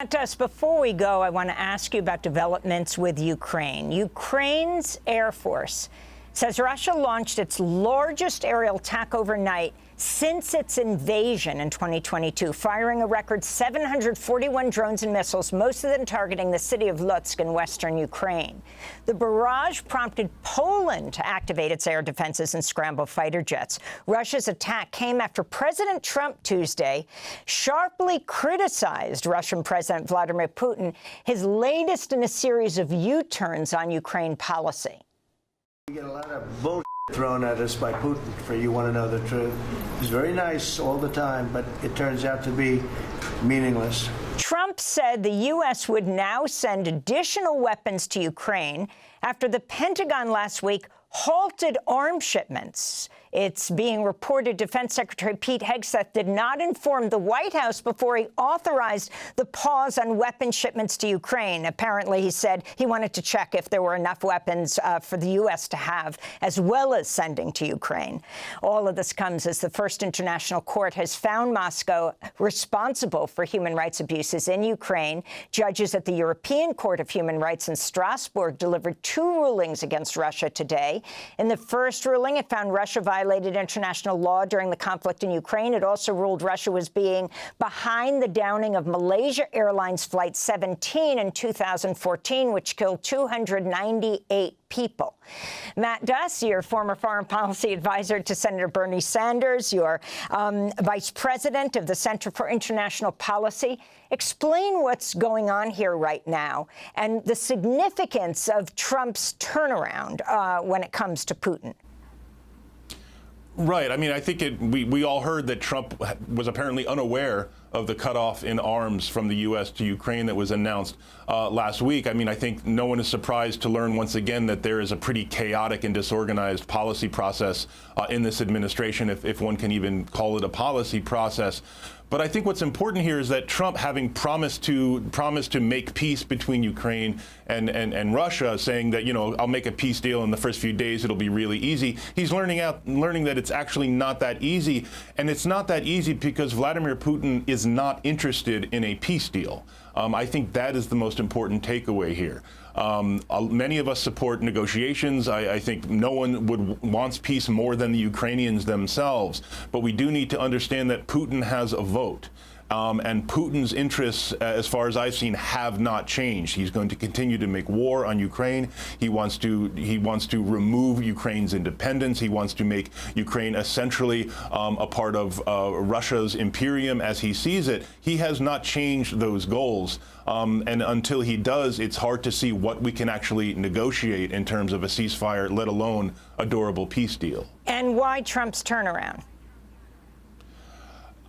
Matt Duss, before we go, I want to ask you about developments with Ukraine. Ukraine's Air Force says Russia launched its largest aerial attack overnight since its invasion in 2022, firing a record 741 drones and missiles, most of them targeting the city of Lutsk in western Ukraine. The barrage prompted Poland to activate its air defenses and scramble fighter jets. Russia's attack came after President Trump Tuesday sharply criticized Russian President Vladimir Putin, his latest in a series of U-turns on Ukraine policy. We get a lot of bullshit thrown at us by Putin, for you want to know the truth. He's very nice all the time, but it turns out to be meaningless. Trump said the U.S. would now send additional weapons to Ukraine after the Pentagon last week halted arms shipments. It's being reported Defense Secretary Pete Hegseth did not inform the White House before he authorized the pause on weapon shipments to Ukraine. Apparently, he said he wanted to check if there were enough weapons for the U.S. to have, as well as sending to Ukraine. All of this comes as the First International Court has found Moscow responsible for human rights abuses in Ukraine. Judges at the European Court of Human Rights in Strasbourg delivered 2 rulings against Russia today. In the first ruling, it found Russia violated international law during the conflict in Ukraine. It also ruled Russia was being behind the downing of Malaysia Airlines Flight 17 in 2014, which killed 298 people. Matt Duss, your former foreign policy advisor to Senator Bernie Sanders, you're vice president of the Center for International Policy. Explain what's going on here right now and the significance of Trump's turnaround when it comes to Putin. Right. I mean, I think we all heard that Trump was apparently unaware of the cutoff in arms from the U.S. to Ukraine that was announced last week. I mean, I think no one is surprised to learn once again that there is a pretty chaotic and disorganized policy process in this administration, if one can even call it a policy process. But I think what's important here is that Trump, having promised to make peace between Ukraine and Russia, saying that, you know, I'll make a peace deal in the first few days, it'll be really easy. He's learning that it's actually not that easy. And it's not that easy because Vladimir Putin is not interested in a peace deal. I think that is the most important takeaway here. Many of us support negotiations. I think no one wants peace more than the Ukrainians themselves. But we do need to understand that Putin has a vote. And Putin's interests, as far as I've seen, have not changed. He's going to continue to make war on Ukraine. He wants to remove Ukraine's independence. He wants to make Ukraine essentially a part of Russia's imperium as he sees it. He has not changed those goals. And until he does, it's hard to see what we can actually negotiate in terms of a ceasefire, let alone a durable peace deal. And why Trump's turnaround?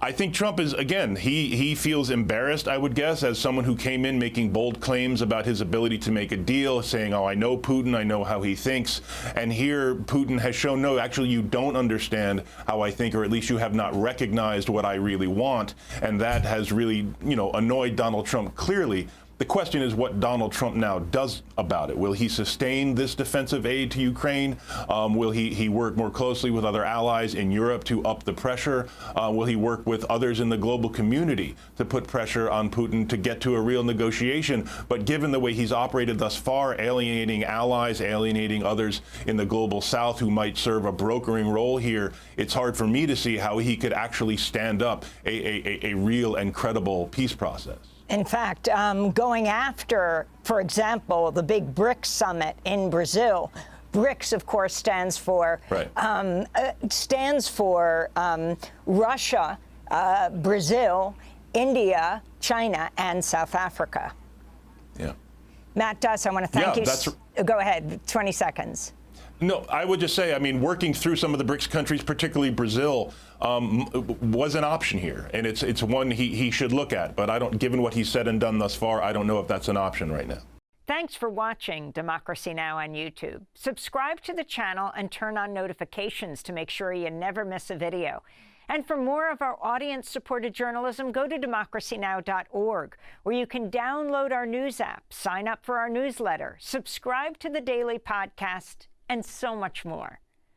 I think Trump is, again, he feels embarrassed, I would guess, as someone who came in making bold claims about his ability to make a deal, saying, oh, I know Putin, I know how he thinks. And here Putin has shown, no, actually, you don't understand how I think, or at least you have not recognized what I really want. And that has really, you know, annoyed Donald Trump clearly. The question is what Donald Trump now does about it. Will he sustain this defensive aid to Ukraine? Will he work more closely with other allies in Europe to up the pressure? Will he work with others in the global community to put pressure on Putin to get to a real negotiation? But given the way he's operated thus far, alienating allies, alienating others in the global south who might serve a brokering role here, it's hard for me to see how he could actually stand up a real and credible peace process. In fact, going after, for example, the big BRICS summit in Brazil. BRICS, of course, stands for Russia, Brazil, India, China, and South Africa. Yeah. Matt Duss, I want to thank you. Go ahead, 20 seconds. No, I would just say, I mean, working through some of the BRICS countries, particularly Brazil, was an option here, and it's one he should look at. But given what he's said and done thus far, I don't know if that's an option right now. Thanks for watching Democracy Now! On YouTube. Subscribe to the channel and turn on notifications to make sure you never miss a video. And for more of our audience-supported journalism, go to democracynow.org, where you can download our news app, sign up for our newsletter, subscribe to the daily podcast, and so much more.